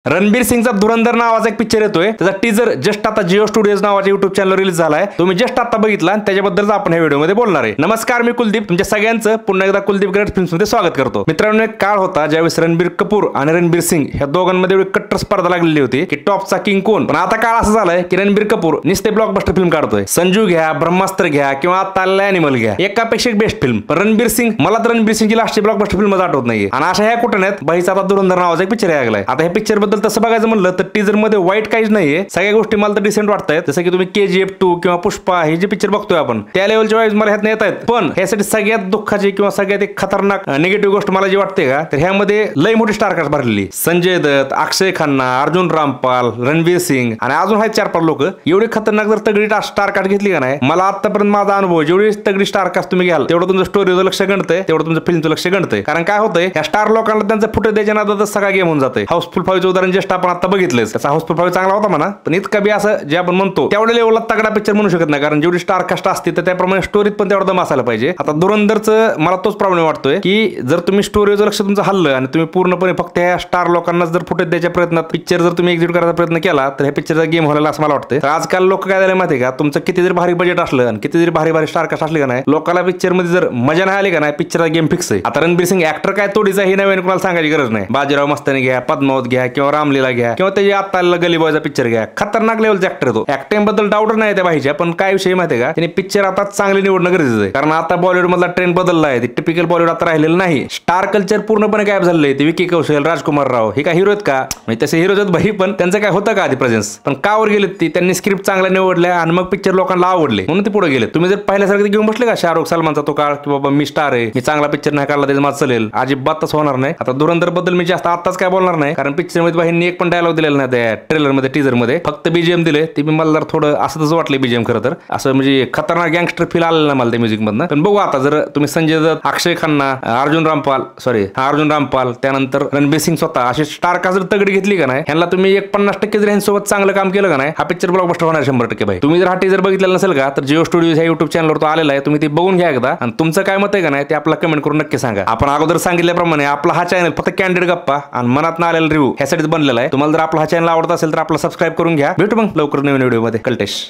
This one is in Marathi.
रणबीर सिंगचा धुरंधर नावाचा एक पिक्चर येतोय. त्याचा टीजर जस्ट आता जिओ स्टुडिओज नावाच्या युट्यूब चॅनलवर रिलीज झालाय. तुम्ही जस्ट आता बघितला आणि त्याच्याबद्दल आपण या व्हिडिओमध्ये बोलणार आहे. नमस्कार, मी कुलदीप तुमच्या सगळ्यांचं पुन्हा एकदा कुलदीप ग्रेट फिल्म्स मध्ये स्वागत करतो. मित्रांनो, एक काळ होता ज्यावेळेस रणबीर कपूर आणि रणबीर सिंग ह्या दोघांमध्ये एवढी कट्टर स्पर्धा लागलेली होती की टॉपचा किंग कोण. पण आता काळ असं झालाय की रणबीर कपूर नुसते ब्लॉकबस्टर फिल्म काढतोय. संजू घ्या, ब्रह्मास्त्र घ्या किंवा आता ॲनिमल घ्या, एकापेक्षा एक बेस्ट फिल्म. पण रणबीर सिंग, मला तर रणबीर सिंगची लास्टची ब्लॉकबस्टर फिल्मच आठवत नाहीये. आणि अशा ह्या कुठण्यात बाईचा आता धुरंधर नावाचा एक पिक्चर लागलाय. आता ह्या पिक्चर बद्दल तसं बघायचं म्हणलं तर टीजर मध्ये वाईट काहीच नाहीये. सगळ्या गोष्टी मला तर डिसेंट वाटतायत. जसं की तुम्ही KGF 2 किंवा पुष्पा हे जे पिक्चर बघतोय आपण त्या लेवलच्या वाईज मला ह्यात येत आहेत. पण ह्यासाठी सगळ्यात दुःखाची किंवा सगळ्यात एक खतरनाक निगेटिव्ह गोष्ट मला जी वाटते का, तर ह्यामध्ये लय मोठी स्टारकास्ट भरलेली. संजय दत्त, अक्षय खन्ना, अर्जुन रामपाल, रणवीर सिंग आणि अजून आहेत 4-5 लोक. एवढी खतरनाक जर तगडी स्टारकास्ट घेतली का नाही, मला आतापर्यंत माझा अनुभव, जेवढी तगडी स्टारकास्ट तुम्ही घ्याल तेवढं तुमचं स्टोरीचं लक्ष गणतंय, तेवढं तुमचं फिल्मचं लक्ष गणतंय. कारण काय होतंय, या स्टार लोकांना त्यांचं फुटेज द्यायच्या नादातच सगळा गेम होऊन जाते. हाऊसफुल 5चं उदाहरण जस्ट आपण आता बघितलंच. त्याचा हाऊसफुल 5 चांगला होता म्हणा, पण इतका बी असं जे आपण म्हणतो तेवढ्या लेवलला तगडा पिक्चर म्हणू शकत नाही. कारण जेवढी स्टारकास्ट असते तर त्याप्रमाणे स्टोरीत पण तेवढा दम असायला पाहिजे. आता धुरंधरचं मला तोच प्रॉब्लेम वाटतोय की जर तुम्ही स्टोरीचं लक्ष तुमचं हल्लं आणि तुम्ही पूर्णपणे फक्त ह्या स्टार लोकांना जर फुटेज द्यायच्या प्रयत्नात पिक्चर जर तुम्ही एक्झिक्यूट करायचा प्रयत्न केला तर ह्या पिक्चरचा गेम व्हायला असं मला वाटतं. तर आजकाल लोक काय झाले माहिती का, तुमचं किती जरी भारी बजेट असलं आणि किती जरी भारी स्टारकास्ट असली का नाही, लोकांना पिक्चर मध्ये जर मजा नाही आली का नाही, पिक्चरचा गेम फिक्स आहे. आता रणबीर सिंग ऍक्टर काय तोडीचा हे नवीन कोणाला सांगायची गरज नाही. बाजीराव मस्तानी घ्या, पद्मावत घ्या किंवा रामलीला घ्या किंवा त्याची आता गली बॉयचा पिक्चर घ्या, खतरनाक लेवलचा ऍक्टर तो. ऍक्टिंग बद्दल डाऊट नाही त्या पाहिजे. पण काय विषय माहिती का, त्याने पिक्चर आता चांगले निवडणं गरजेचं आहे. कारण आता बॉलिवूड मधला ट्रेंड बदलला आहे. टिपिकल बॉलिवूड आता राहिलेलं नाही. स्टार कल्चर पूर्णपणे गायब झालेलं आहे. ते विकी कौशल, राजकुमार राव हे काय हिरो आहेत का, म्हणजे तसे हिरोज आहेत भाई, पण त्यांचं काय होतं का आधी प्रेझेन्स. पण का वर गेलेत ती, त्यांनी स्क्रिप्ट चांगल्या निवडल्या आणि मग पिक्चर लोकांना आवडले म्हणून ते पुढे गेले. तुम्ही जर पाहिल्यासारखं घेऊन बसले का शाहरुख सलमानचा तो काळ की बाबा मी स्टार आहे, मी चांगला पिक्चर नाही काढला त्याचं माझं चालेल, अजिबात तसं होणार नाही. आता धुरंधर बद्दल मी जास्त आताच काय बोलणार नाही. कारण पिक्चर मध्ये बाईंनी एक पण डायलॉग दिलेला नाही त्या ट्रेलर मध्ये, टीजर मध्ये फक्त BGM दिले. ते मला जर थोडं असं तसं वाटलं BGM खरं तर असं म्हणजे खतरनाक गँगस्टर फील आलेलं ना मला त्या म्युझिक मधनं. पण बघू आता, जर तुम्ही संजय दत्त, अक्षय खन्ना, अर्जुन रामपाल त्यानंतर रणबीर सिंग स्वतः अशी स्टारकास्ट जर तगडी घेतली का नाही, ह्यांना तुम्ही 50% जर ह्यांसोबत चांगलं काम केलं का नाही, हा पिक्चर ब्लॉकबस्टर होणार 100% भाई. तुम्ही जर हा टीजर बघितलेला नसेल का, तर जिओ स्टुडिओज ह्या युट्यूब चॅनलवर तो आलेला आहे. तुम्ही ते बघून घ्या एकदा आणि तुमचं काय मत आहे का नाही ते आपला कमेंट करून नक्की सांगा. आपण अगोदर सांगितल्याप्रमाणे आपला हा चॅनल फक्त कॅन्डिड गप्पा आणि मनात आलेला रिव्ह्यू ह्यासाठीच बनलेला आहे. तुम्हाला जर आपला हा चॅनल आवडत असेल तर आपला सबस्क्राईब करून घ्या. भेटू मग लवकर नवीन व्हिडिओ मध्ये. कल्टेश.